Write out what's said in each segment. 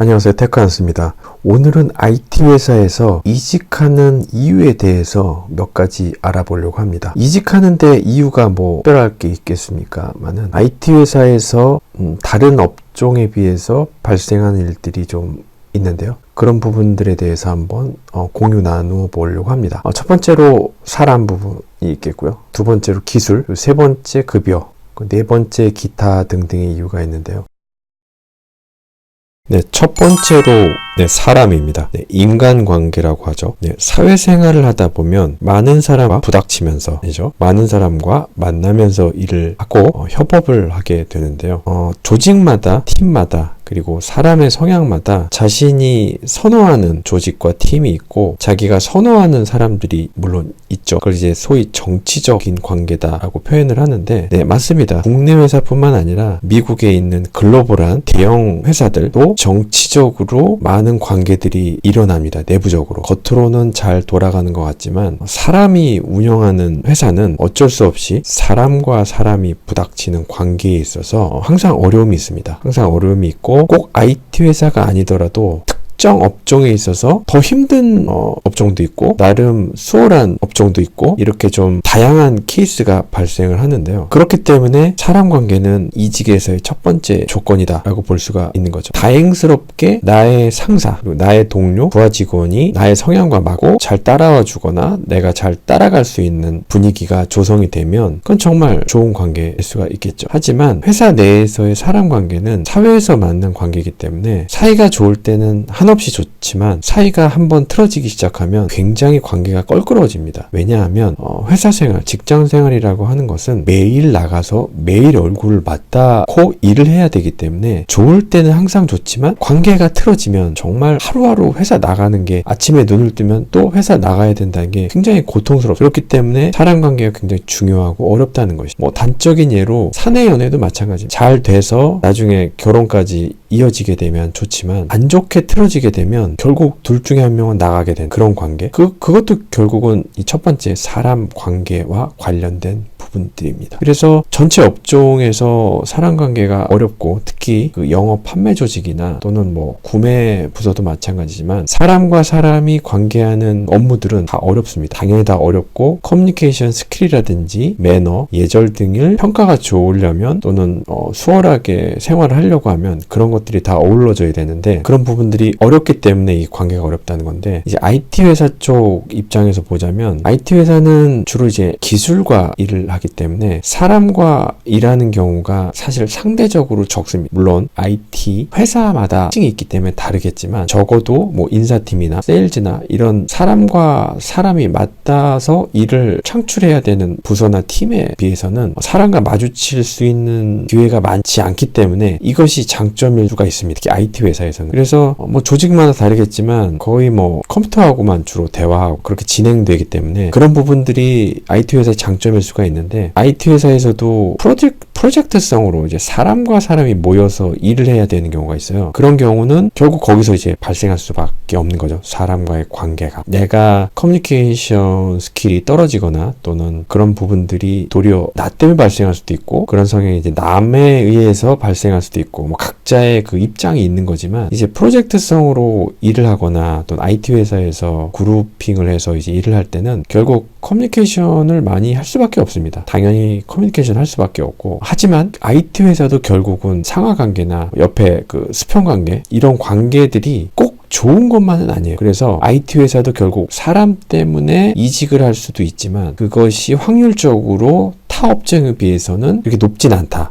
안녕하세요. 테크한스입니다. 오늘은 IT 회사에서 이직하는 이유에 대해서 몇 가지 알아보려고 합니다. 이직하는데 이유가 뭐 특별할 게 있겠습니까만은 IT 회사에서 다른 업종에 비해서 발생하는 일들이 좀 있는데요. 그런 부분들에 대해서 한번 공유 나누어 보려고 합니다. 첫 번째로 사람 부분이 있겠고요. 두 번째로 기술, 세 번째 급여, 네 번째 기타 등등의 이유가 있는데요. 첫 번째로 사람입니다. 인간관계라고 하죠. 사회생활을 하다 보면 많은 사람과 부닥치면서 많은 사람과 만나면서 일을 하고 협업을 하게 되는데요. 조직마다 팀마다 그리고 사람의 성향마다 자신이 선호하는 조직과 팀이 있고 자기가 선호하는 사람들이 물론 있죠. 그걸 이제 소위 정치적인 관계다라고 표현을 하는데 맞습니다. 국내 회사뿐만 아니라 미국에 있는 글로벌한 대형 회사들도 정치적으로 많은 관계들이 일어납니다. 내부적으로. 겉으로는 잘 돌아가는 것 같지만 사람이 운영하는 회사는 어쩔 수 없이 사람과 사람이 부닥치는 관계에 있어서 항상 어려움이 있습니다. 항상 어려움이 있고 꼭 IT 회사가 아니더라도 특정 업종에 있어서 더 힘든 업종도 있고 나름 수월한 업종도 있고 이렇게 좀 다양한 케이스가 발생을 하는데요. 그렇기 때문에 사람 관계는 이직에서의 첫 번째 조건이다 라고 볼 수가 있는 거죠. 다행스럽게 나의 상사, 그리고 나의 동료, 부하 직원이 나의 성향과 맞고 잘 따라와 주거나 내가 잘 따라갈 수 있는 분위기가 조성이 되면 그건 정말 좋은 관계일 수가 있겠죠. 하지만 회사 내에서의 사람 관계는 사회에서 만난 관계이기 때문에 사이가 좋을 때는 한없이 좋지만 사이가 한번 틀어지기 시작하면 굉장히 관계가 껄끄러워집니다. 왜냐하면 회사 생활, 직장 생활이라고 하는 것은 매일 나가서 매일 얼굴을 맞닿고 일을 해야 되기 때문에 좋을 때는 항상 좋지만 관계가 틀어지면 정말 하루하루 회사 나가는 게 아침에 눈을 뜨면 또 회사 나가야 된다는 게 굉장히 고통스럽죠. 그렇기 때문에 사람 관계가 굉장히 중요하고 어렵다는 것이 단적인 예로 사내 연애도 마찬가지입니다. 잘 돼서 나중에 결혼까지 이어지게 되면 좋지만 안 좋게 틀어지게 되면 결국 둘 중에 한 명은 나가게 된 그런 관계 그것도 결국은 이 첫 번째 사람 관계와 관련된 부분들입니다. 그래서 전체 업종에서 사람 관계가 어렵고 특히 그 영업 판매 조직이나 또는 뭐 구매 부서도 마찬가지지만 사람과 사람이 관계하는 업무들은 다 어렵습니다. 당연히 다 어렵고 커뮤니케이션 스킬이라든지 매너, 예절 등을 평가가 좋으려면 또는 수월하게 생활을 하려고 하면 그런 것들이 다 어우러져야 되는데 그런 부분들이 어렵기 때문에 이 관계가 어렵다는 건데 이제 IT 회사 쪽 입장에서 보자면 IT 회사는 주로 이제 기술과 일을 하기 때문에 사람과 일하는 경우가 사실 상대적으로 적습니다. 물론 IT 회사마다 특징이 있기 때문에 다르겠지만 적어도 뭐 인사팀이나 세일즈나 이런 사람과 사람이 맞닿아서 일을 창출해야 되는 부서나 팀에 비해서는 사람과 마주칠 수 있는 기회가 많지 않기 때문에 이것이 장점일 수가 있습니다. 특히 IT 회사에서는. 그래서 뭐 조직마다 다르겠지만 거의 뭐 컴퓨터하고만 주로 대화하고 그렇게 진행되기 때문에 그런 부분들이 IT 회사의 장점일 수가 있는데 IT 회사에서도 프로젝트성으로 이제 사람과 사람이 모여서 일을 해야 되는 경우가 있어요. 그런 경우는 결국 거기서 이제 발생할 수밖에 없는 거죠. 사람과의 관계가. 내가 커뮤니케이션 스킬이 떨어지거나 또는 그런 부분들이 도리어 나 때문에 발생할 수도 있고 그런 성향이 이제 남에 의해서 발생할 수도 있고 뭐 각자의 그 입장이 있는 거지만 이제 프로젝트성으로 일을 하거나 또는 IT 회사에서 그룹핑을 해서 이제 일을 할 때는 결국 커뮤니케이션을 많이 할 수밖에 없습니다. 당연히 커뮤니케이션 할 수밖에 없고 하지만 IT 회사도 결국은 상하관계나 옆에 그 수평관계 이런 관계들이 꼭 좋은 것만은 아니에요. 그래서 IT 회사도 결국 사람 때문에 이직을 할 수도 있지만 그것이 확률적으로 타 업종에 비해서는 그렇게 높진 않다.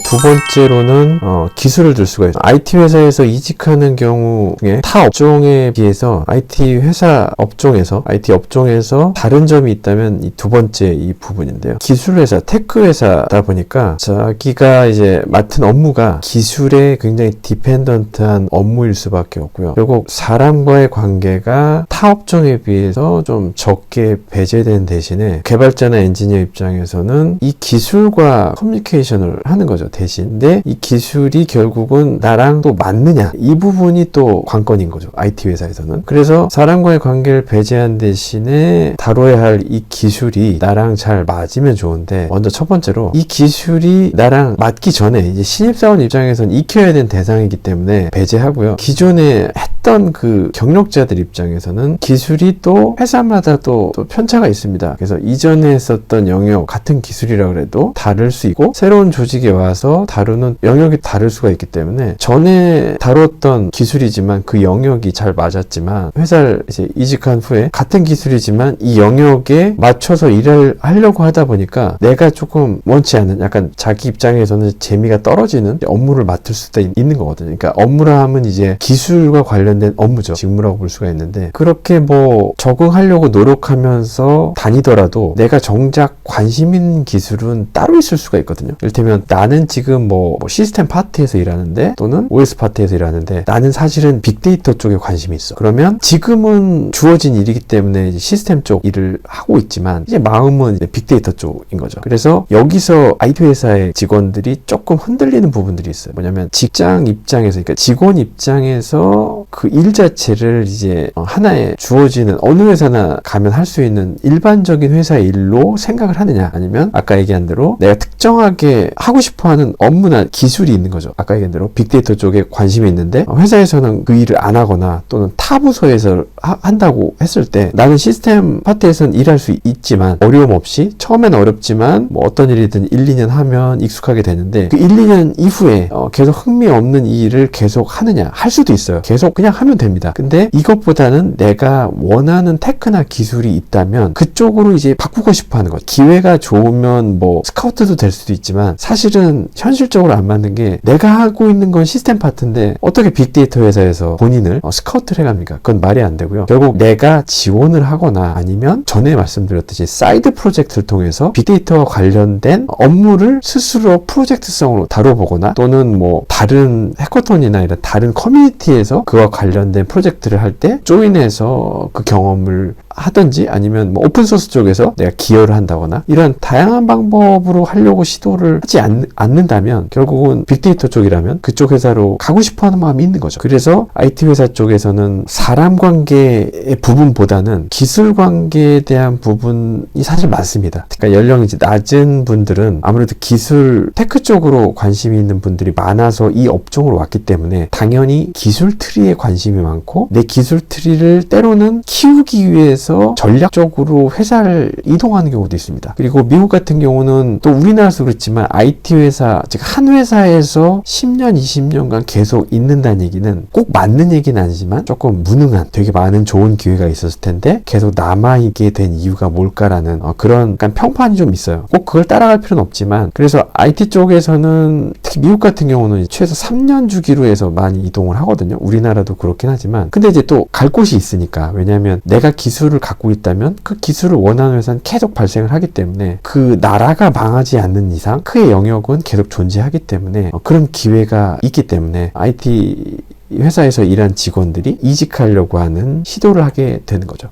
두 번째로는 기술을 들 수가 있어요. IT 회사에서 이직하는 경우 중에 타 업종에 비해서 IT 회사 업종에서 IT 업종에서 다른 점이 있다면 이 두 번째 이 부분인데요. 기술 회사, 테크 회사다 보니까 자기가 이제 맡은 업무가 기술에 굉장히 디펜던트한 업무일 수밖에 없고요. 결국 사람과의 관계가 타 업종에 비해서 좀 적게 배제된 대신에 개발자나 엔지니어 입장에서는 이 기술과 커뮤니케이션을 하는 거죠. 거죠, 대신. 근데 이 기술이 결국은 나랑 또 맞느냐, 이 부분이 또 관건인 거죠, IT 회사에서는. 그래서 사람과의 관계를 배제한 대신에 다뤄야 할 이 기술이 나랑 잘 맞으면 좋은데, 먼저 첫 번째로 이 기술이 나랑 맞기 전에 이제 신입사원 입장에서는 익혀야 되는 대상이기 때문에 배제하고요. 기존에 했던 그 경력자들 입장에서는 기술이 또 회사마다 또 편차가 있습니다. 그래서 이전에 했었던 영역 같은 기술이라 그래도 다를 수 있고, 새로운 조직에 와서 다루는 영역이 다를 수가 있기 때문에 전에 다뤘던 기술이지만 그 영역이 잘 맞았지만, 회사를 이제 이직한 후에 같은 기술이지만 이 영역에 맞춰서 일을 하려고 하다 보니까 내가 조금 원치 않는, 약간 자기 입장에서는 재미가 떨어지는 업무를 맡을 수도 있는 거거든요. 그러니까 업무라 하면 이제 기술과 관련된 업무죠. 직무라고 볼 수가 있는데, 그렇게 뭐 적응하려고 노력하면서 다니더라도 내가 정작 관심 있는 기술은 따로 있을 수가 있거든요. 이를테면 나는 지금 뭐 시스템 파트에서 일하는데, 또는 OS 파트에서 일하는데, 나는 사실은 빅데이터 쪽에 관심이 있어. 그러면 지금은 주어진 일이기 때문에 시스템 쪽 일을 하고 있지만, 이제 마음은 이제 빅데이터 쪽인 거죠. 그래서 여기서 IT 회사의 직원들이 조금 흔들리는 부분들이 있어요. 뭐냐면 직장 입장에서, 그러니까 직원 입장에서 그 일 자체를 이제 하나의 주어지는, 어느 회사나 가면 할 수 있는 일반적인 회사의 일로 생각을 하느냐, 아니면 아까 얘기한 대로 내가 특정하게 하고 싶어하는 업무나 기술이 있는 거죠. 아까 얘기한 대로 빅데이터 쪽에 관심이 있는데 회사에서는 그 일을 안 하거나 또는 타 부서에서 한다고 했을 때, 나는 시스템 파트에서는 일할 수 있지만 어려움 없이, 처음엔 어렵지만 뭐 어떤 일이든 1, 2년 하면 익숙하게 되는데, 그 1, 2년 이후에 계속 흥미 없는 이 일을 계속 하느냐, 할 수도 있어요. 계속 그냥 하면 됩니다. 근데 이것보다는 내가 원하는 테크나 기술이 있다면 그쪽으로 이제 바꾸고 싶어 하는 것. 기회가 좋으면 뭐 스카우트도 될 수도 있지만, 사실은 현실적으로 안 맞는 게, 내가 하고 있는 건 시스템 파트인데 어떻게 빅데이터 회사에서 본인을 스카우트를 해갑니까? 그건 말이 안 되고요. 결국 내가 지원을 하거나, 아니면 전에 말씀드렸듯이 사이드 프로젝트를 통해서 빅데이터와 관련된 업무를 스스로 프로젝트성으로 다뤄보거나, 또는 뭐 다른 해커톤이나 이런 다른 커뮤니티에서 그와 관련된 프로젝트를 할 때 조인해서 그 경험을 하든지, 아니면 뭐 오픈소스 쪽에서 내가 기여를 한다거나, 이런 다양한 방법으로 하려고 시도를 하지 않는다면 결국은 빅데이터 쪽이라면 그쪽 회사로 가고 싶어하는 마음이 있는 거죠. 그래서 IT 회사 쪽에서는 사람 관계의 부분보다는 기술 관계에 대한 부분이 사실 많습니다. 그러니까 연령이 이제 낮은 분들은 아무래도 기술 테크 쪽으로 관심이 있는 분들이 많아서 이 업종으로 왔기 때문에 당연히 기술 트리에 관심이 많고, 내 기술 트리를 때로는 키우기 위해서 전략적으로 회사를 이동하는 경우도 있습니다. 그리고 미국 같은 경우는 또 우리나라도 그렇지만 IT 회사, 즉 한 회사에서 10년, 20년간 계속 있는다는 얘기는 꼭 맞는 얘기는 아니지만 조금 무능한, 되게 많은 좋은 기회가 있었을 텐데 계속 남아있게 된 이유가 뭘까라는 그런 약간 평판이 좀 있어요. 꼭 그걸 따라갈 필요는 없지만, 그래서 IT 쪽에서는 특히 미국 같은 경우는 최소 3년 주기로 해서 많이 이동을 하거든요. 우리나라도 그렇긴 하지만, 근데 이제 또 갈 곳이 있으니까, 왜냐하면 내가 기술을 갖고 있다면 그 기술을 원하는 회사는 계속 발생을 하기 때문에, 그 나라가 망하지 않는 이상 그의 영역은 계속 존재하기 때문에 그런 기회가 있기 때문에 IT 회사에서 일한 직원들이 이직하려고 하는 시도를 하게 되는 거죠.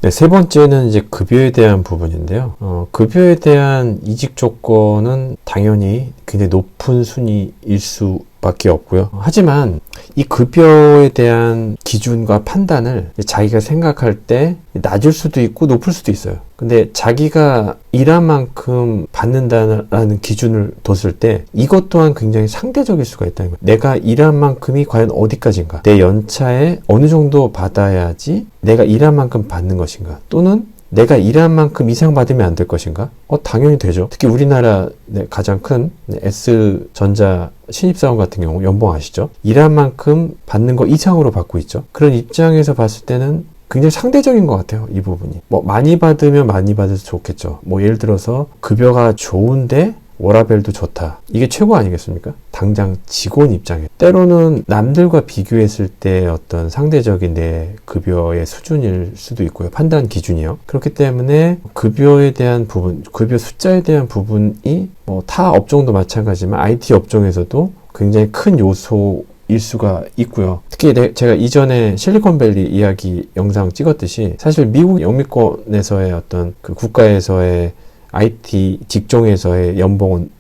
네, 세 번째는 이제 급여에 대한 부분인데요. 급여에 대한 이직 조건은 당연히 굉장히 높은 순위일 수밖에 없고요. 하지만 이 급여에 대한 기준과 판단을 자기가 생각할 때 낮을 수도 있고 높을 수도 있어요. 근데 자기가 일한 만큼 받는다는 기준을 뒀을 때 이것 또한 굉장히 상대적일 수가 있다는 거예요. 내가 일한 만큼이 과연 어디까지인가? 내 연차에 어느 정도 받아야지 내가 일한 만큼 받는 것인가? 또는 내가 일한 만큼 이상 받으면 안 될 것인가? 당연히 되죠. 특히 우리나라 가장 큰 S전자 신입사원 같은 경우 연봉 아시죠? 일한 만큼 받는 거 이상으로 받고 있죠. 그런 입장에서 봤을 때는 굉장히 상대적인 것 같아요, 이 부분이. 많이 받으면 많이 받아서 좋겠죠. 예를 들어서 급여가 좋은데 워라밸도 좋다. 이게 최고 아니겠습니까? 당장 직원 입장에. 때로는 남들과 비교했을 때 어떤 상대적인 내 급여의 수준일 수도 있고요. 판단 기준이요. 그렇기 때문에 급여에 대한 부분, 급여 숫자에 대한 부분이 타 업종도 마찬가지지만 IT 업종에서도 굉장히 큰 요소일 수가 있고요. 특히 제가 이전에 실리콘밸리 이야기 영상 찍었듯이 사실 미국 영미권에서의 어떤 그 국가에서의 IT 직종에서의 연봉은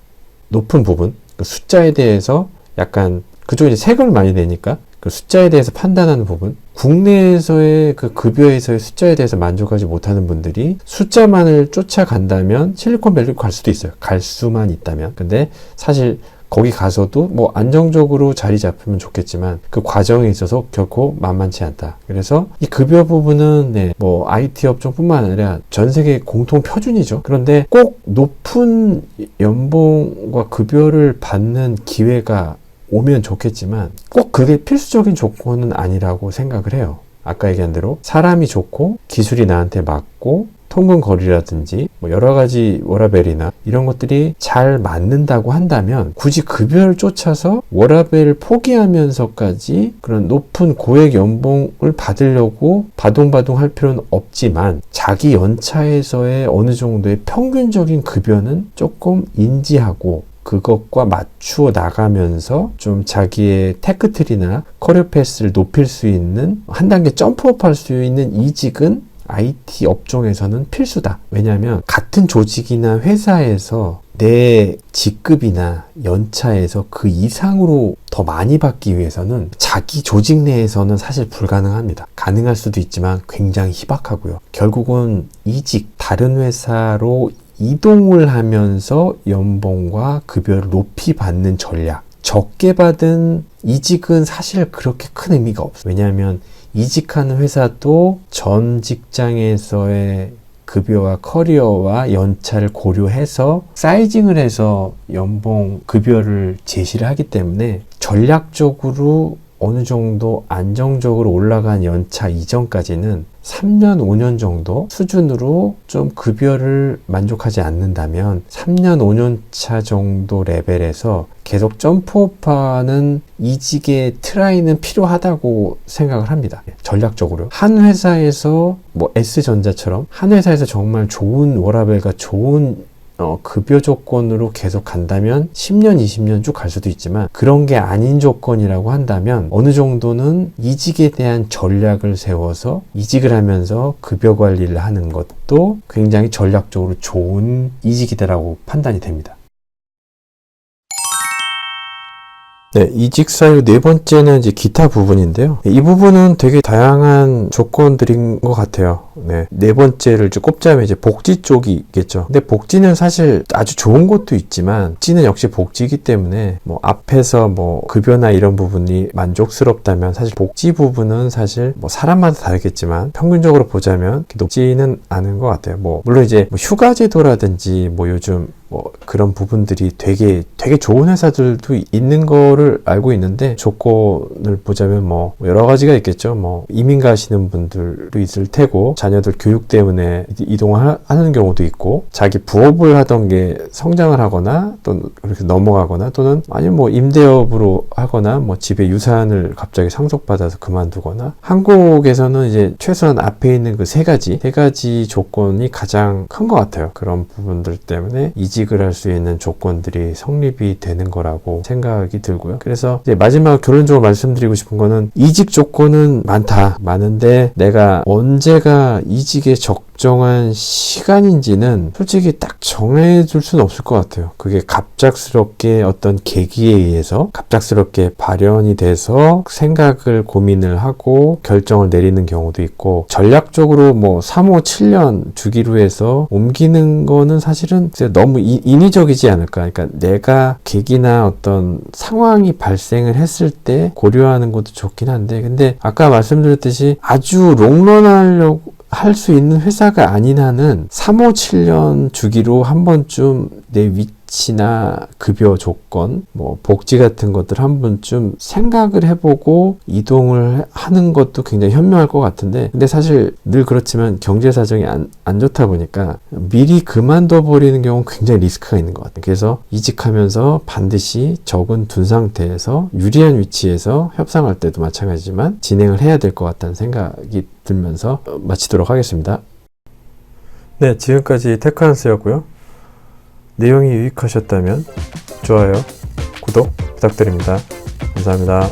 높은 부분, 그 숫자에 대해서 약간 그쪽에 이제 세금을 많이 내니까 그 숫자에 대해서 판단하는 부분, 국내에서의 그 급여에서의 숫자에 대해서 만족하지 못하는 분들이 숫자만을 쫓아간다면 실리콘밸리로 갈 수도 있어요. 갈 수만 있다면. 근데 사실 거기 가서도 뭐 안정적으로 자리 잡히면 좋겠지만 그 과정에 있어서 결코 만만치 않다. 그래서 이 급여 부분은 네, 뭐 IT 업종뿐만 아니라 전 세계 공통 표준이죠. 그런데 꼭 높은 연봉과 급여를 받는 기회가 오면 좋겠지만 꼭 그게 필수적인 조건은 아니라고 생각을 해요. 아까 얘기한 대로 사람이 좋고 기술이 나한테 맞고 통근 거리라든지 뭐 여러 가지 워라밸이나 이런 것들이 잘 맞는다고 한다면 굳이 급여를 쫓아서 워라밸을 포기하면서까지 그런 높은 고액 연봉을 받으려고 바둥바둥 할 필요는 없지만 자기 연차에서의 어느 정도의 평균적인 급여는 조금 인지하고 그것과 맞추어 나가면서 좀 자기의 테크트리나 커리어 패스를 높일 수 있는 한 단계 점프업 할 수 있는 이직은 IT 업종에서는 필수다. 왜냐하면 같은 조직이나 회사에서 내 직급이나 연차에서 그 이상으로 더 많이 받기 위해서는 자기 조직 내에서는 사실 불가능합니다. 가능할 수도 있지만 굉장히 희박하고요. 결국은 이직, 다른 회사로 이동을 하면서 연봉과 급여를 높이 받는 전략. 적게 받은 이직은 사실 그렇게 큰 의미가 없어요. 왜냐하면 이직하는 회사도 전 직장에서의 급여와 커리어와 연차를 고려해서 사이징을 해서 연봉, 급여를 제시를 하기 때문에 전략적으로 어느 정도 안정적으로 올라간 연차 이전까지는 3년, 5년 정도 수준으로 좀 급여를 만족하지 않는다면 3년, 5년 차 정도 레벨에서 계속 점프업하는 이직의 트라이는 필요하다고 생각을 합니다. 전략적으로. 한 회사에서 뭐 S전자처럼 한 회사에서 정말 좋은 워라밸과 좋은 급여 조건으로 계속 간다면 10년, 20년 쭉 갈 수도 있지만 그런 게 아닌 조건이라고 한다면 어느 정도는 이직에 대한 전략을 세워서 이직을 하면서 급여 관리를 하는 것도 굉장히 전략적으로 좋은 이직이다라고 판단이 됩니다. 네, 이직 사유 네 번째는 이제 기타 부분인데요. 이 부분은 되게 다양한 조건들인 것 같아요. 네 번째를 꼽자면 이제 복지 쪽이겠죠. 근데 복지는 사실 아주 좋은 것도 있지만 복지는 역시 복지이기 때문에 뭐 앞에서 뭐 급여나 이런 부분이 만족스럽다면 사실 복지 부분은 사실 뭐 사람마다 다르겠지만 평균적으로 보자면 높지는 않은 것 같아요. 뭐 물론 이제 뭐 휴가 제도라든지 뭐 요즘 뭐 그런 부분들이 되게 좋은 회사들도 있는 거를 알고 있는데 조건을 보자면 뭐 여러 가지가 있겠죠. 뭐 이민 가시는 분들도 있을 테고 자녀들 교육 때문에 이동을 하는 경우도 있고 자기 부업을 하던 게 성장을 하거나 또는 그렇게 넘어가거나 또는 아니면 뭐 임대업으로 하거나 뭐 집에 유산을 갑자기 상속받아서 그만두거나 한국에서는 이제 최소한 앞에 있는 그 세 가지 조건이 가장 큰 것 같아요. 그런 부분들 때문에 이직을 할 수 있는 조건들이 성립이 되는 거라고 생각이 들고요. 그래서 이제 마지막 결론적으로 말씀드리고 싶은 거는 이직 조건은 많은데 내가 언제가 이직의 적정한 시간인지는 솔직히 딱 정해줄 수는 없을 것 같아요. 그게 갑작스럽게 어떤 계기에 의해서 갑작스럽게 발현이 돼서 생각을 고민을 하고 결정을 내리는 경우도 있고 전략적으로 뭐 3, 5, 7년 주기로 해서 옮기는 거는 사실은 너무 인위적이지 않을까. 그러니까 내가 계기나 어떤 상황이 발생을 했을 때 고려하는 것도 좋긴 한데 근데 아까 말씀드렸듯이 아주 롱런하려고 할 수 있는 회사가 아닌 한은 3, 5, 7년 주기로 한 번쯤 내 위치나 급여 조건, 뭐 복지 같은 것들 한 번쯤 생각을 해보고 이동을 하는 것도 굉장히 현명할 것 같은데 근데 사실 늘 그렇지만 경제 사정이 안 좋다 보니까 미리 그만둬 버리는 경우는 굉장히 리스크가 있는 것 같아요. 그래서 이직하면서 반드시 적은 둔 상태에서 유리한 위치에서 협상할 때도 마찬가지지만 진행을 해야 될 것 같다는 생각이 들면서 마치도록 하겠습니다. 네, 지금까지 테크한스였고요. 내용이 유익하셨다면 좋아요, 구독 부탁드립니다. 감사합니다.